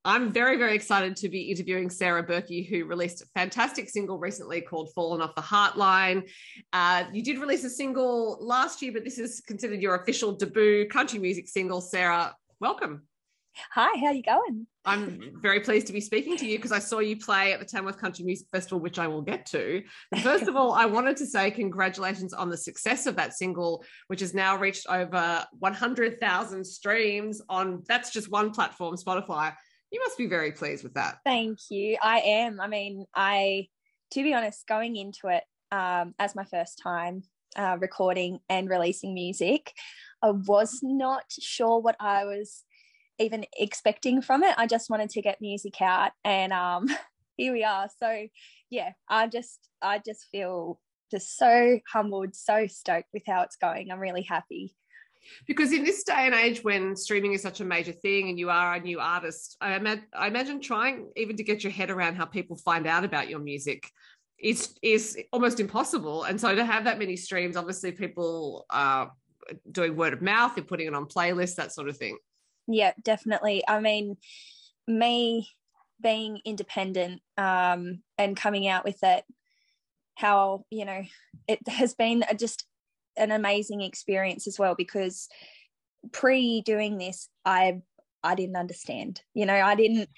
I'm very, very excited to be interviewing Sara Berki, who released a fantastic single recently called Fallin Off the Heartline. You did release a single last year, but this is considered your official debut country music single. Sara, welcome. Hi, how are you going? I'm very pleased to be speaking to you because I saw you play at the Tamworth Country Music Festival, which I will get to. But first of all, I wanted to say congratulations on the success of that single, which has now reached over 100,000 streams on, that's just one platform, Spotify. You must be very pleased with that. Thank you. I am. I mean, to be honest, going into it as my first time recording and releasing music, I was not sure what I was even expecting from it. I just wanted to get music out, and here we are. So yeah, I just feel just so humbled, so stoked with how it's going. I'm really happy. Because in this day and age when streaming is such a major thing and you are a new artist, I imagine trying even to get your head around how people find out about your music is almost impossible. And so to have that many streams, obviously people are doing word of mouth, they're putting it on playlists, that sort of thing. Yeah, definitely. I mean, me being independent and coming out with it, how, it has been just an amazing experience as well, because pre-doing this, I didn't understand. I didn't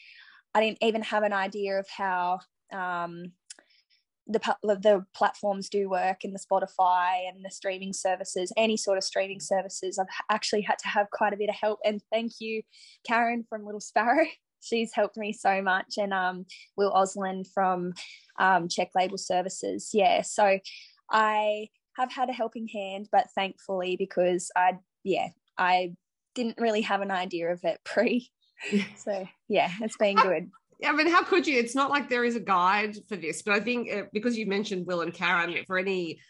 even have an idea of how the platforms do work, and the Spotify and the streaming services, any sort of streaming services. I've actually had to have quite a bit of help, and thank you, Karen from Little Sparrow. She's helped me so much, and Will Osland from Check Label Services. Yeah, so I have had a helping hand, but thankfully, because I didn't really have an idea of it pre. So yeah, it's been good. I mean, how could you? It's not like there is a guide for this, but I think because you mentioned Will and Karen, for any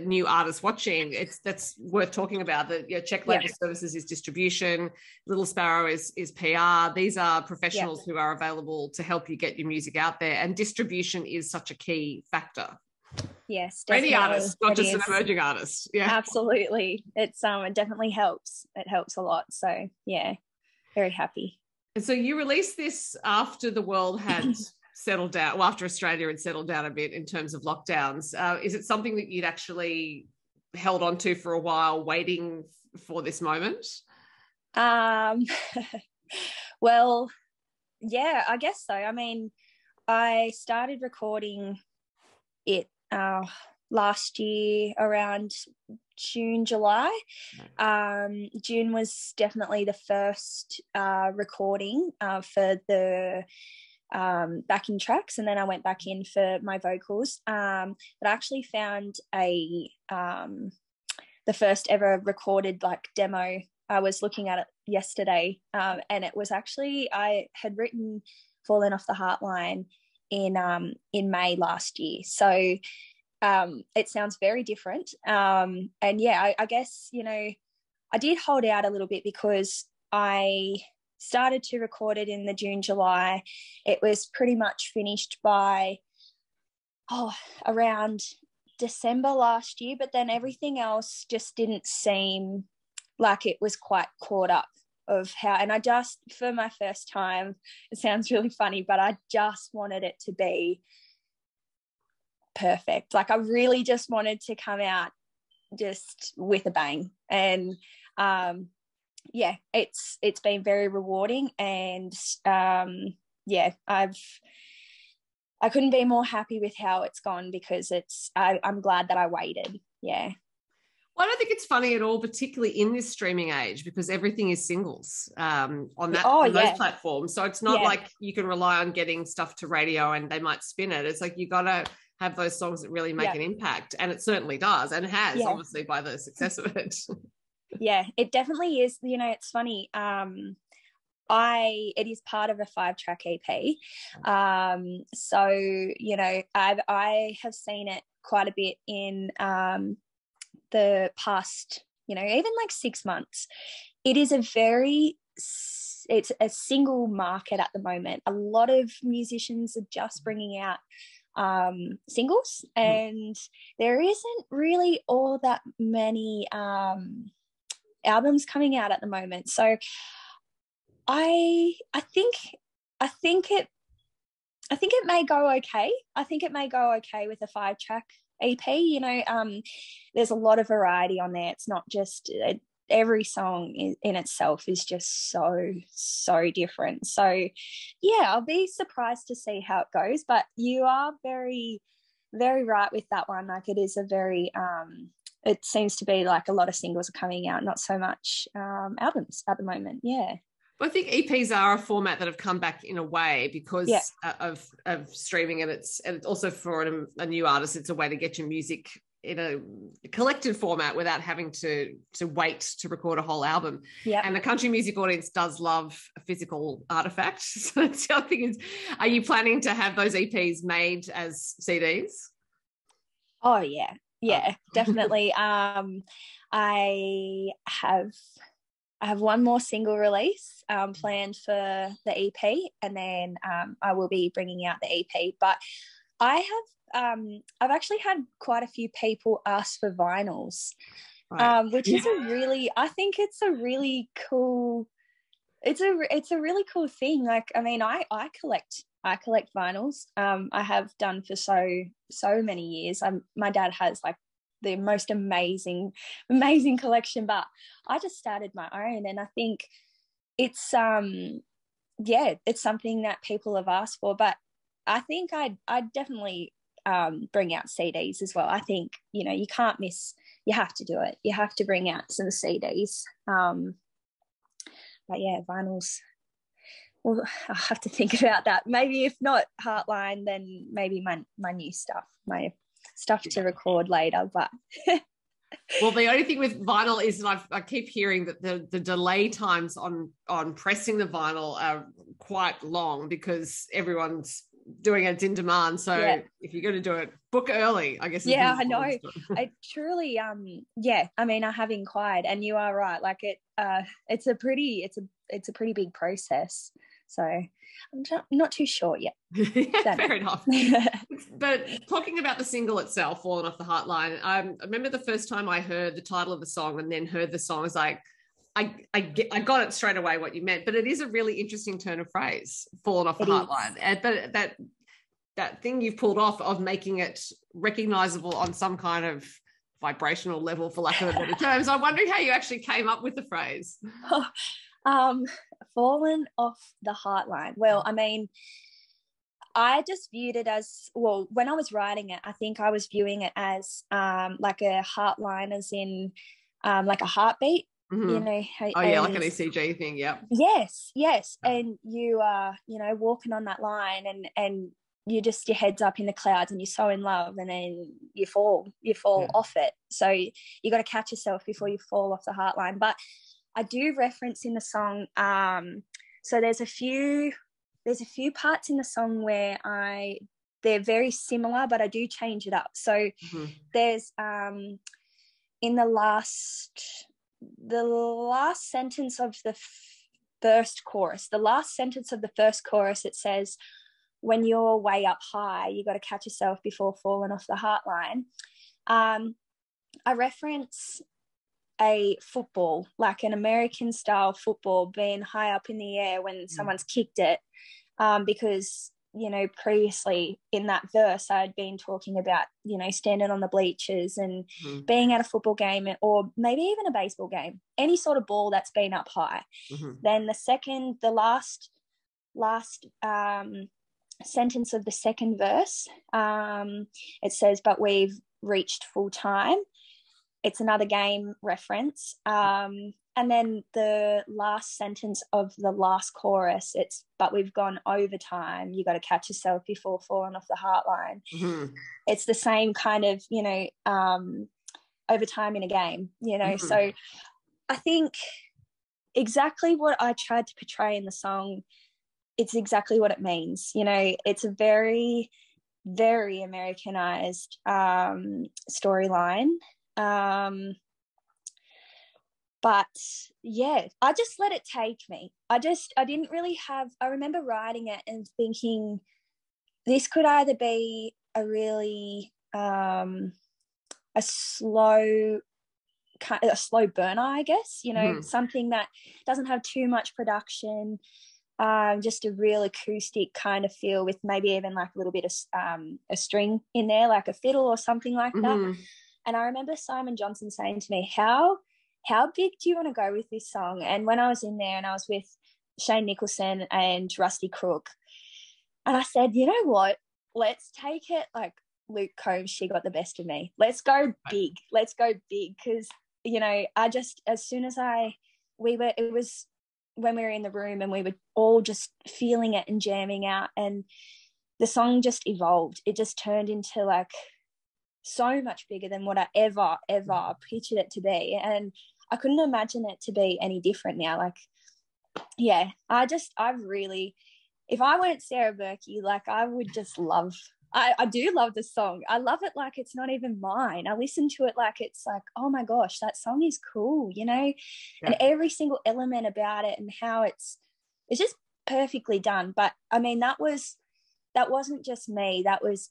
new artists watching, that's worth talking about. That Check Label Services is distribution, Little Sparrow is PR. These are professionals who are available to help you get your music out there, and distribution is such a key factor. Yes, definitely. Any artist, not just an emerging artist. Yeah, absolutely. It definitely helps. It helps a lot. So yeah, very happy. And so you released this after the world had settled down, well, after Australia had settled down a bit in terms of lockdowns. Is it something that you'd actually held on to for a while, waiting for this moment? Well, yeah, I guess so. I mean, I started recording it last year around June, July. June was definitely the first recording for the backing tracks, and then I went back in for my vocals. But I actually found the first ever recorded demo. I was looking at it yesterday, and it was actually, I had written Fallin Off the Heartline in May last year. So it sounds very different. And yeah, I guess, I did hold out a little bit because I started to record it in the June, July. It was pretty much finished by around December last year, but then everything else just didn't seem like it was quite caught up of how, and I just, for my first time, it sounds really funny, but I just wanted it to be perfect. I really just wanted to come out just with a bang. And yeah, it's been very rewarding, and yeah, I couldn't be more happy with how it's gone, because I'm glad that I waited. Yeah. Well, I don't think it's funny at all, particularly in this streaming age, because everything is singles on those platforms. So it's not like you can rely on getting stuff to radio and they might spin it. It's like you got to have those songs that really make an impact, and it certainly does, and has, obviously, by the success of it. Yeah, it definitely is. It's funny. It is part of a 5-track EP. So, I have seen it quite a bit in the past, even 6 months. It is it's a single market at the moment. A lot of musicians are just bringing out singles, and there isn't really all that many albums coming out at the moment. So I think I think it may go okay. I think it may go okay with a 5-track EP. You know, there's a lot of variety on there. It's not just every song in itself is just so different. So yeah, I'll be surprised to see how it goes. But you are very, very right with that one. Like, it is a very it seems to be like a lot of singles are coming out, not so much albums at the moment. Yeah. Well, I think EPs are a format that have come back in a way because of streaming, and it's also for a new artist, it's a way to get your music in a collected format without having to wait to record a whole album. Yeah. And the country music audience does love a physical artifact. So that's the other thing is, are you planning to have those EPs made as CDs? Oh yeah. Yeah, definitely. I have one more single release planned for the EP, and then I will be bringing out the EP. But I have I've actually had quite a few people ask for vinyls, which is I think it's a really cool. It's a really cool thing. Like, I mean, I collect vinyls. I have done for so many years. My dad has like the most amazing collection, but I just started my own, and I think it's it's something that people have asked for. But I think I'd definitely bring out CDs as well. I think, you know, you can't miss. You have to do it. You have to bring out some CDs. But yeah, vinyls. Well, I'll have to think about that. Maybe if not Heartline, then maybe my new stuff, my stuff to record later. But well, the only thing with vinyl is that I keep hearing that the delay times on pressing the vinyl are quite long because everyone's doing it in demand. So if you're going to do it, book early, I guess. Yeah, I know. I truly, I mean, I have inquired, and you are right. Like, it's a pretty big process. So I'm not too sure yet. Fair enough. But talking about the single itself, Fallin Off the Heartline, I remember the first time I heard the title of the song and then heard the song, I was like, I got it straight away what you meant. But it is a really interesting turn of phrase, Fallin Off the Heartline. But that thing you've pulled off of making it recognizable on some kind of vibrational level, for lack of a better terms. I'm wondering how you actually came up with the phrase. Fallin Off the Heartline. Well, I mean, I just viewed it as, well, when I was writing it, I think I was viewing it as like a heartline, as in like a heartbeat. Mm-hmm. You know, like an ECG thing. Yeah. Yes. And you are, you know, walking on that line, and you just, your head's up in the clouds, and you're so in love, and then you fall off it. So you got to catch yourself before you fall off the heartline. But I do reference in the song, so there's a few parts in the song where they're very similar, but I do change it up. So there's in the last sentence of the first chorus, it says, when you're way up high, you got to catch yourself before falling off the heartline. I reference a football, like an American style football, being high up in the air when someone's kicked it, because, you know, previously in that verse I had been talking about, you know, standing on the bleachers and being at a football game, or maybe even a baseball game, any sort of ball that's been up high. Then the last sentence of the second verse, it says, but we've reached full time. It's another game reference. And then the last sentence of the last chorus, it's, but we've gone overtime. You got to catch yourself before falling off the heartline. It's the same kind of, you know, overtime in a game, you know. So I think exactly what I tried to portray in the song, it's exactly what it means. You know, it's a very, very Americanized storyline. But yeah, I just let it take me. I didn't really I remember writing it and thinking this could either be a really a slow burner, I guess, you know, something that doesn't have too much production, just a real acoustic kind of feel with maybe even like a little bit of a string in there, like a fiddle or something like that. And I remember Simon Johnson saying to me, how big do you want to go with this song? And when I was in there and I was with Shane Nicholson and Rusty Crook, and I said, you know what, let's take it like Luke Combs, She Got the Best of Me. Let's go big. Let's go big. Because, you know, I just, as soon as it was when we were in the room and we were all just feeling it and jamming out, and the song just evolved. It just turned into like so much bigger than what I ever pictured it to be. And I couldn't imagine it to be any different now. Like, yeah, I really, if I weren't Sara Berki, like I would just I do love the song. I love it like it's not even mine. I listen to it like it's like, oh my gosh, that song is cool, you know? Yeah. And every single element about it and how it's just perfectly done. But I mean, that wasn't just me. That was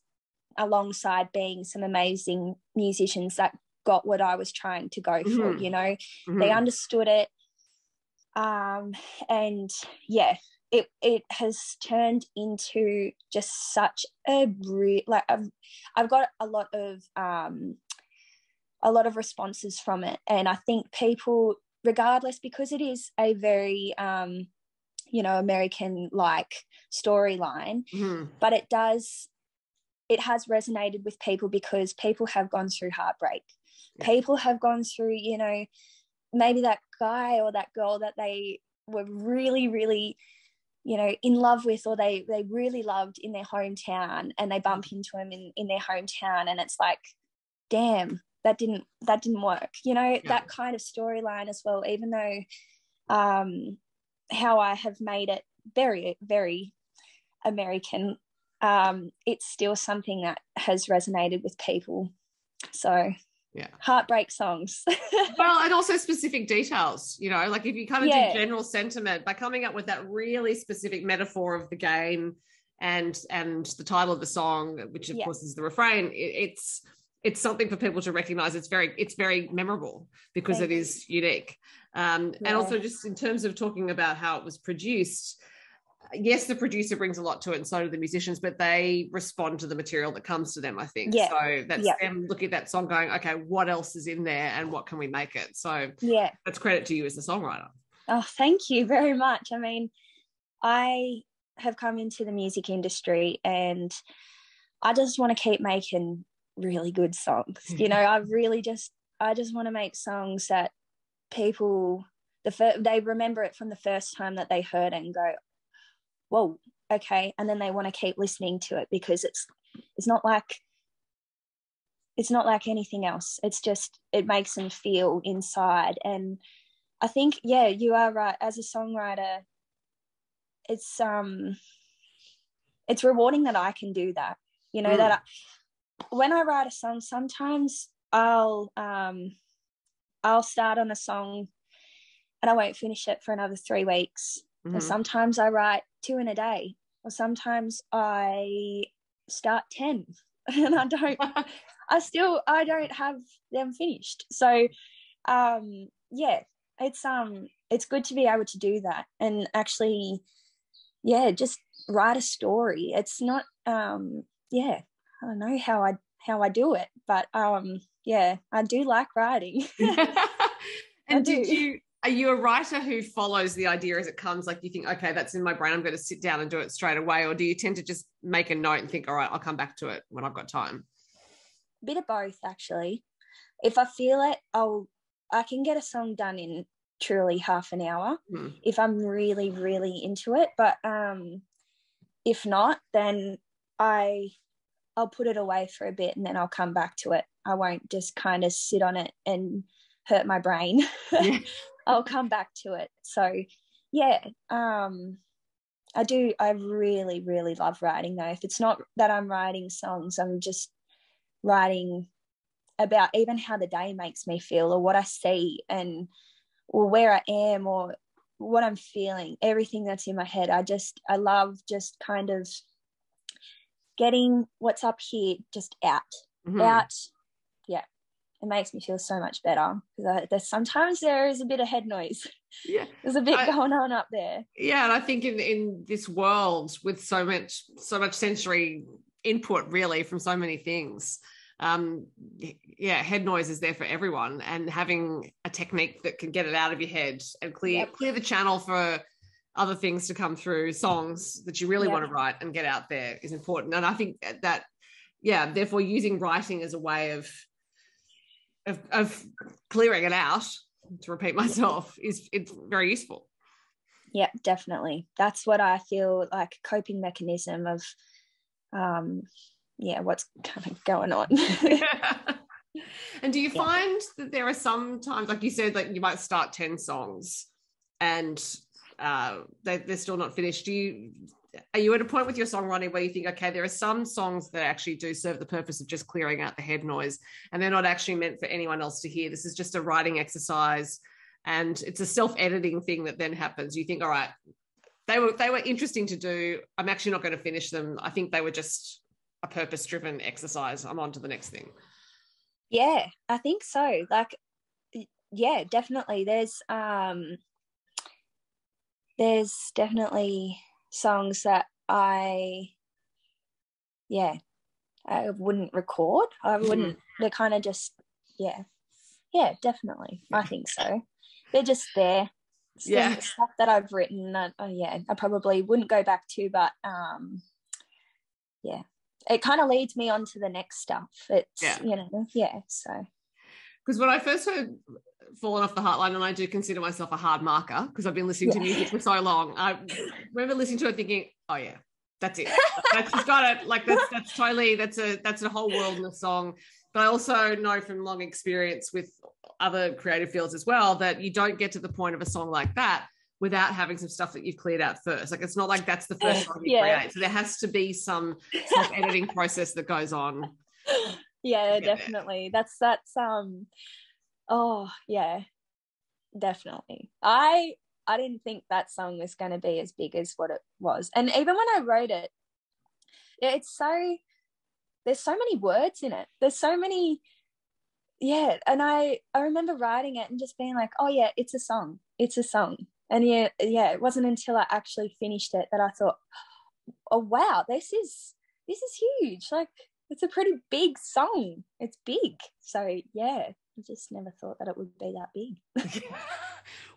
alongside being some amazing musicians that got what I was trying to go for, you know? They understood it. And yeah, it has turned into just such a I've got a lot of responses from it, and I think people, regardless, because it is a very you know, American like storyline, but it has resonated with people because people have gone through heartbreak. People have gone through, you know, maybe that guy or that girl that they were really, really, you know, in love with, or they really loved in their hometown, and they bump into him in their hometown, and it's like, damn, that didn't work, you know. That kind of storyline as well, even though how I have made it very, very American, it's still something that has resonated with people. So heartbreak songs. Well, and also specific details, you know, like if you kind of do general sentiment by coming up with that really specific metaphor of the game and the title of the song, which of course is the refrain, it's something for people to recognize. It's very memorable because it is unique. And also just in terms of talking about how it was produced, yes, the producer brings a lot to it, and so do the musicians, but they respond to the material that comes to them, I think. So that's them looking at that song going, okay, what else is in there and what can we make it? So that's credit to you as the songwriter. Oh, thank you very much. I mean, I have come into the music industry and I just want to keep making really good songs. You know, I just want to make songs that people, they remember it from the first time that they heard it and go, whoa, okay, and then they want to keep listening to it because it's not like anything else. It's just, it makes them feel inside. And I think, you are right, as a songwriter, it's rewarding that I can do that, you know. That when I write a song, sometimes I'll start on a song and I won't finish it for another 3 weeks. Or sometimes I write 2 in a day, or sometimes I start 10 and I don't have them finished. So it's good to be able to do that and actually just write a story. It's not I don't know how I do it, but I do like writing. And are you a writer who follows the idea as it comes? Like you think, okay, that's in my brain, I'm going to sit down and do it straight away? Or do you tend to just make a note and think, all right, I'll come back to it when I've got time? A bit of both, actually. If I feel it, I can get a song done in truly half an hour if I'm really, really into it. But if not, then I'll put it away for a bit and then I'll come back to it. I won't just kind of sit on it and hurt my brain. I'll come back to it. So I really, really love writing though. If it's not that I'm writing songs, I'm just writing about even how the day makes me feel, or what I see, or where I am, or what I'm feeling, everything that's in my head. I love just kind of getting what's up here just out, it makes me feel so much better, because there's sometimes there is a bit of head noise. Yeah, there's a bit going on up there. Yeah, and I think in this world with so much sensory input, really, from so many things, head noise is there for everyone, and having a technique that can get it out of your head and clear the channel for other things to come through, songs that you really want to write and get out there, is important. And I think that therefore using writing as a way of clearing it out, to repeat myself, it's very useful. Yeah, definitely. That's what I feel like, coping mechanism of what's kind of going on. And do you find that there are some times, like you said, like you might start 10 songs and they're still not finished? Are you at a point with your songwriting where you think, okay, there are some songs that actually do serve the purpose of just clearing out the head noise, and they're not actually meant for anyone else to hear? This is just a writing exercise, and it's a self-editing thing that then happens. You think, all right, they were interesting to do. I'm actually not going to finish them. I think they were just a purpose-driven exercise. I'm on to the next thing. Yeah, I think so. Like, yeah, definitely. There's definitely songs that I wouldn't record. I wouldn't. They're kind of just definitely. I think so. They're just there. Stuff that I've written that I probably wouldn't go back to, but it kind of leads me on to the next stuff. It's so. Because when I first heard Fallin Off the Heartline, and I do consider myself a hard marker because I've been listening to music for so long, I remember listening to it thinking, oh yeah, that's it. She's got it. Like that's totally, that's a whole world in a song. But I also know from long experience with other creative fields as well that you don't get to the point of a song like that without having some stuff that you've cleared out first. Like, it's not like that's the first song you create. So there has to be some self-editing process that goes on. Yeah, definitely. That's definitely. I didn't think that song was going to be as big as what it was. And even when I wrote it, there's so many words in it. There's so many, and I remember writing it and just being like, oh yeah, it's a song. It's a song. And it wasn't until I actually finished it that I thought, oh wow, this is huge. Like, it's a pretty big song. It's big. So yeah, I just never thought that it would be that big.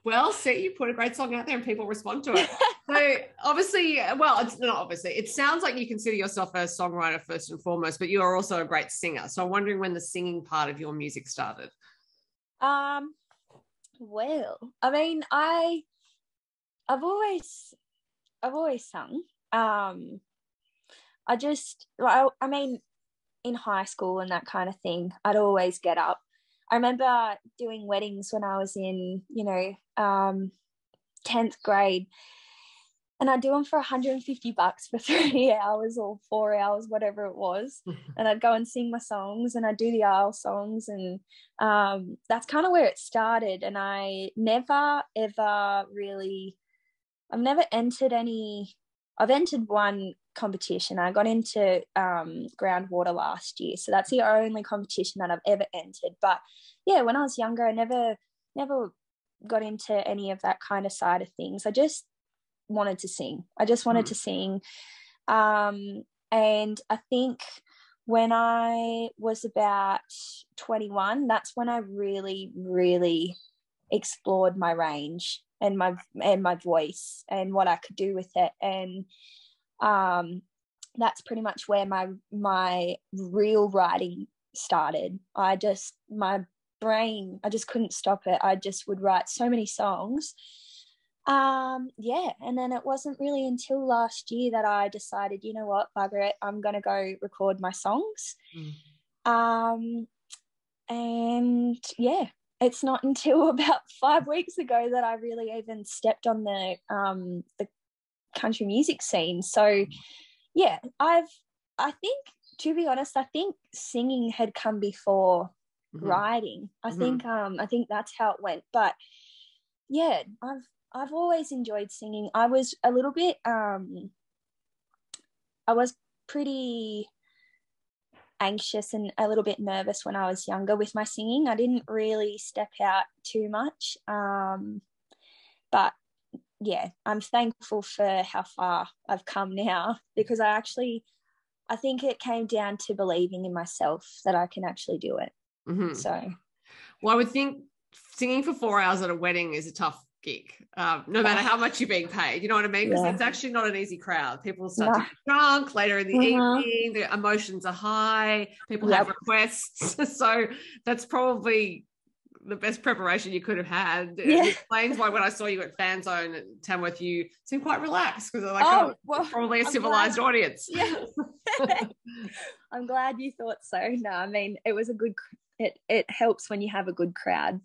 Well, you put a great song out there and people respond to it. So obviously, well, it's not obviously. It sounds like you consider yourself a songwriter first and foremost, but you are also a great singer. So I'm wondering when the singing part of your music started. Well, I mean, I've always sung. I mean, in high school and that kind of thing, I'd always get up. I remember doing weddings when I was in, 10th grade, and I'd do them for $150 for 3 hours or 4 hours, whatever it was. And I'd go and sing my songs, and I'd do the aisle songs, and that's kind of where it started. And I never, ever really, I've never entered any. I've entered one competition. I got into groundwater last year, so that's the only competition that I've ever entered. But yeah, when I was younger, I never got into any of that kind of side of things. I just wanted to sing. To sing. And I think when I was about 21, that's when I really, really explored my range and my voice and what I could do with it. And that's pretty much where my real writing started. My brain, I just couldn't stop it. I just would write so many songs. And then it wasn't really until last year that I decided, you know what, bugger it, I'm going to go record my songs. And yeah, it's not until about 5 weeks ago that I really even stepped on the country music scene. So yeah, I think, to be honest, I think singing had come before writing. I think that's how it went. But yeah, I've always enjoyed singing. I was a little bit I was pretty anxious and a little bit nervous when I was younger with my singing. I didn't really step out too much. But yeah, I'm thankful for how far I've come now, because I think it came down to believing in myself that I can actually do it. Mm-hmm. So, well, I would think singing for 4 hours at a wedding is a tough gig, no matter how much you're being paid. You know what I mean? Because it's actually not an easy crowd. People start to get drunk later in the evening. The emotions are high. People have requests. So that's probably the best preparation you could have had. It explains why when I saw you at Fan Zone at Tamworth, you seemed quite relaxed, because like, probably a civilized audience. Yeah. I'm glad you thought so. No, I mean, it was a good, it helps when you have a good crowd.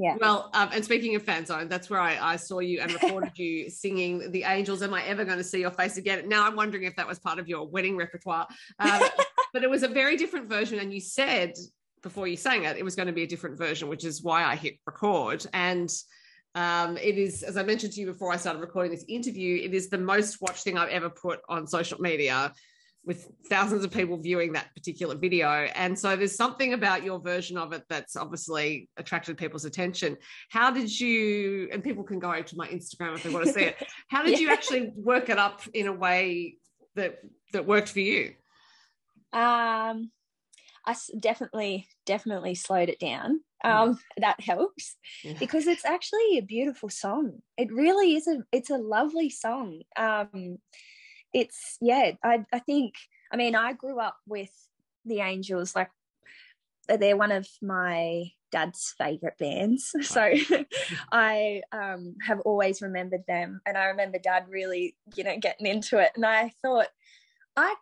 Yeah. Well, and speaking of Fan Zone, that's where I saw you and recorded you singing The Angels. Am I ever going to see your face again? Now I'm wondering if that was part of your wedding repertoire. But it was a very different version, and you said before you sang it was going to be a different version, which is why I hit record. And it is, as I mentioned to you before I started recording this interview, it is the most watched thing I've ever put on social media, with thousands of people viewing that particular video. And so there's something about your version of it that's obviously attracted people's attention. How did you, and people can go to my Instagram if they want to see it, how did you actually work it up in a way that worked for you? I definitely slowed it down. That helps, because it's actually a beautiful song. It really is it's a lovely song. I think, I mean, I grew up with the Angels. Like, they're one of my dad's favorite bands. So I have always remembered them, and I remember Dad really, getting into it. And I thought, I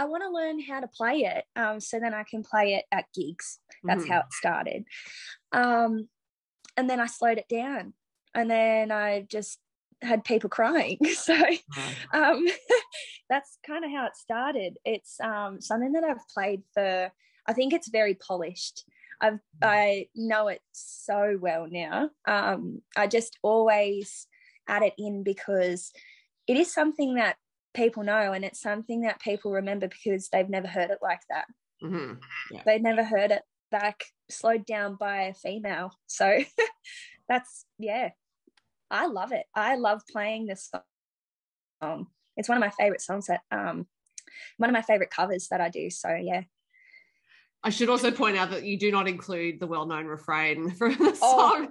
want to learn how to play it, so then I can play it at gigs. That's how it started. And then I slowed it down, and then I just had people crying. So that's kind of how it started. It's something that I've played for, I think it's very polished. I know it so well now. I just always add it in because it is something that people know, and it's something that people remember because they've never heard it like that. They've never heard it like slowed down by a female. So that's, I love it. I love playing this song. It's one of my favorite songs that, one of my favorite covers that I do. So yeah. I should also point out that you do not include the well-known refrain for the song.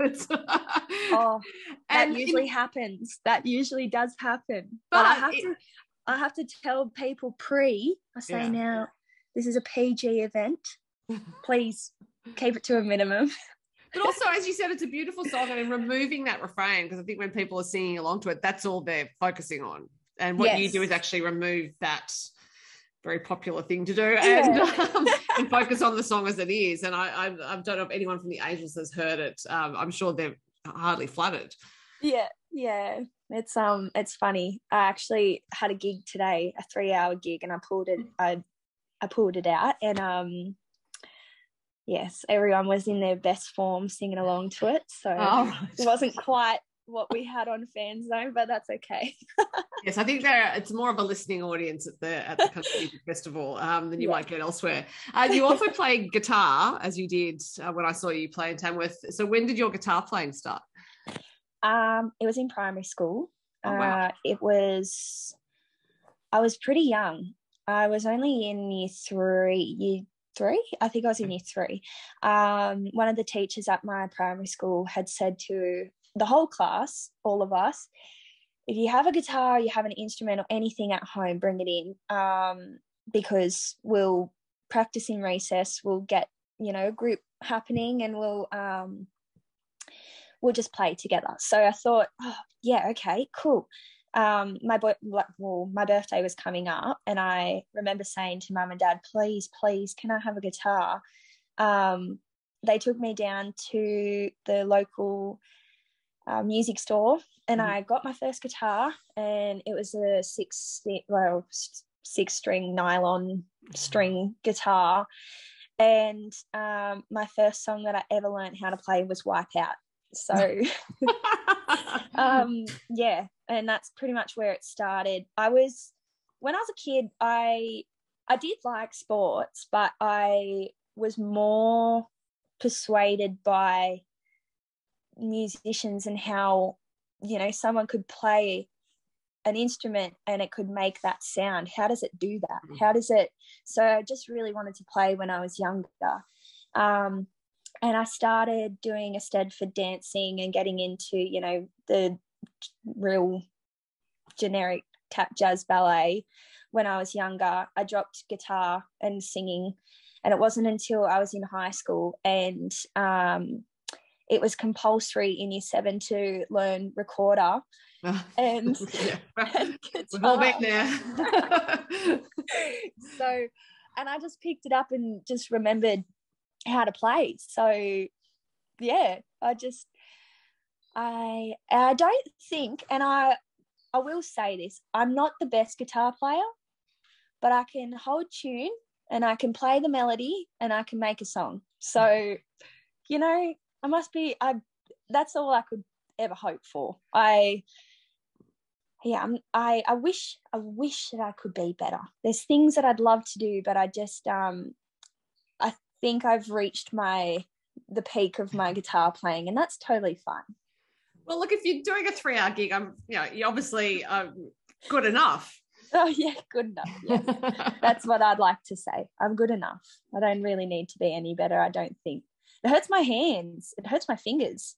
That usually happens. That usually does happen. But I have to tell people I say now, this is a PG event. Please keep it to a minimum. But also, as you said, it's a beautiful song, and removing that refrain, because I think when people are singing along to it, that's all they're focusing on. And what you do is actually remove that very popular thing to do and focus on the song as it is. And I don't know if anyone from the Angels has heard it. I'm sure they're hardly flattered. Yeah. It's funny. I actually had a gig today, a 3-hour gig, and I pulled it out, and yes, everyone was in their best form singing along to it. So it wasn't quite what we had on Fan Zone, but that's okay. Yes, I think it's more of a listening audience at the Country Music Festival than you might get elsewhere. You also play guitar, as you did when I saw you play in Tamworth. So when did your guitar playing start? It was in primary school. Oh, wow. I was pretty young. I was only in year three. I think I was in year 3. One of the teachers at my primary school had said to the whole class, all of us, if you have a guitar, you have an instrument or anything at home, bring it in, because we'll practice in recess, we'll get, a group happening, and we'll just play together. So I thought, okay, cool. My birthday was coming up, and I remember saying to Mum and Dad, please, can I have a guitar? They took me down to the local music store, and I got my first guitar, and it was a 6-string nylon string guitar. And my first song that I ever learned how to play was Wipeout. So and that's pretty much where it started. When I was a kid, I I did like sports, but I was more persuaded by musicians and how, you know, someone could play an instrument and it could make that sound. How does it do that? How does it? So I just really wanted to play when I was younger. And I started doing a stead for dancing and getting into, you know, the real generic tap jazz ballet when I was younger. I dropped guitar and singing, and it wasn't until I was in high school and it was compulsory in year 7 to learn recorder and, and we've all been there. So, and I just picked it up and just remembered how to play. So yeah, I don't think, and I will say this, I'm not the best guitar player, but I can hold tune and I can play the melody and I can make a song. So, you know, that's all I could ever hope for. I wish that I could be better. There's things that I'd love to do, but I just I think I've reached the peak of my guitar playing, and that's totally fine. Well, look, if you're doing a 3-hour gig, you obviously good enough. Oh yeah, good enough. Yes. That's what I'd like to say. I'm good enough. I don't really need to be any better, I don't think. It hurts my hands. It hurts my fingers.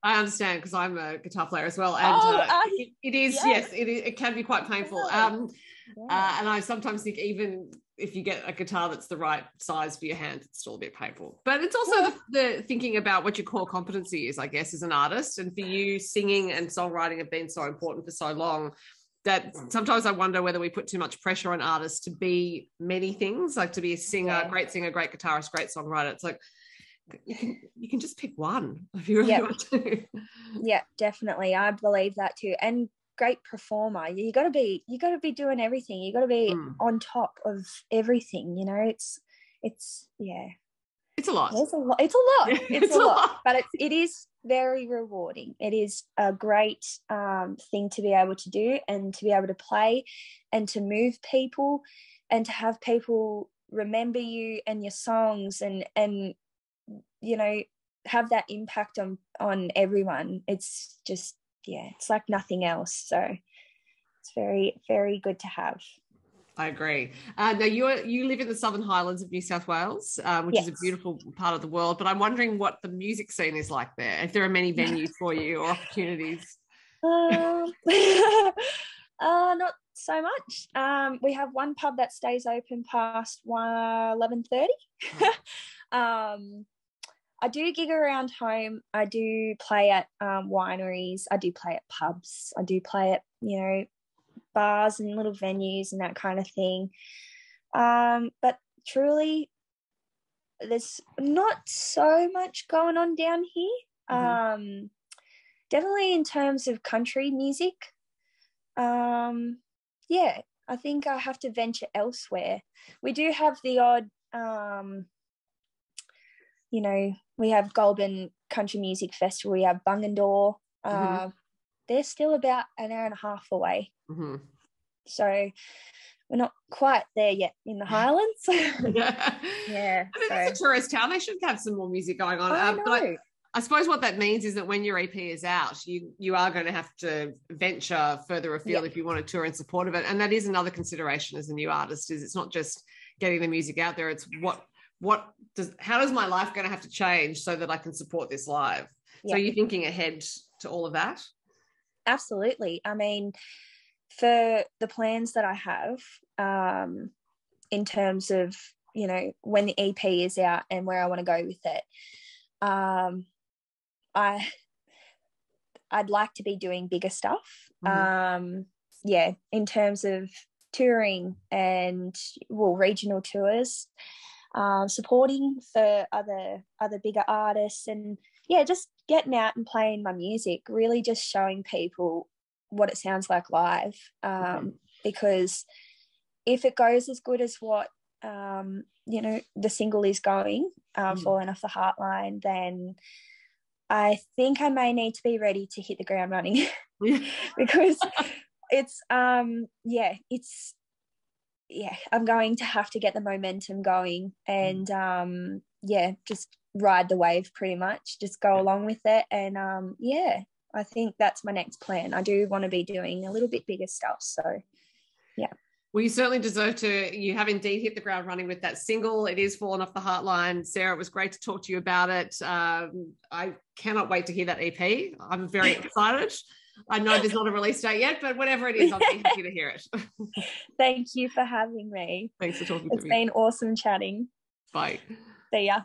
I understand, because I'm a guitar player as well, and it is, yes, it can be quite painful. And I sometimes think even if you get a guitar that's the right size for your hands, it's still a bit painful. But it's also the thinking about what your core competency is, I guess, as an artist. And for you, singing and songwriting have been so important for so long that sometimes I wonder whether we put too much pressure on artists to be many things, like to be a singer, great guitarist, great songwriter. It's like, you can just pick one if you really want to. Yeah, definitely. I believe that too. And great performer. You got to be doing everything. You got to be on top of everything. You know, it's It's a lot. It's a lot. It's a lot. But it is very rewarding. It is a great thing to be able to do and to be able to play and to move people and to have people remember you and your songs and you know, have that impact on everyone. It's just, it's like nothing else. So it's very, very good to have. I agree. Now you live in the Southern Highlands of New South Wales, which is a beautiful part of the world, but I'm wondering what the music scene is like there, if there are many venues for you or opportunities. Not so much. We have one pub that stays open past 11:30. I do gig around home. I do play at wineries. I do play at pubs. I do play at, you know, bars and little venues and that kind of thing. But truly, there's not so much going on down here. Definitely in terms of country music. I think I have to venture elsewhere. We do have the odd, you know, we have Goulburn Country Music Festival. We have Bungendore. They're still about an hour and a half away. So we're not quite there yet in the Highlands. Yeah. It's a tourist town. They should have some more music going on. I know. But I suppose what that means is that when your EP is out, you are going to have to venture further afield if you want to tour in support of it. And that is another consideration as a new artist, is it's not just getting the music out there. It's how does my life going to have to change so that I can support this live? So are you thinking ahead to all of that? Absolutely. I mean, for the plans that I have, in terms of, you know, when the EP is out and where I want to go with it, I'd like to be doing bigger stuff. In terms of touring and regional tours, supporting for other bigger artists, and just getting out and playing my music, really just showing people what it sounds like live, because if it goes as good as what the single is going, Fallin Off the Heartline, then I think I may need to be ready to hit the ground running. Because it's I'm going to have to get the momentum going and just ride the wave pretty much, just go along with it. And I think that's my next plan. I do want to be doing a little bit bigger stuff. So yeah. Well, you certainly deserve to. You have indeed hit the ground running with that single. It is Fallin Off the Heartline. Sarah, it was great to talk to you about it. I cannot wait to hear that EP. I'm very excited. I know there's not a release date yet, but whatever it is, I'll be happy to hear it. Thank you for having me. Thanks for talking to me. It's been awesome chatting. Bye. See ya.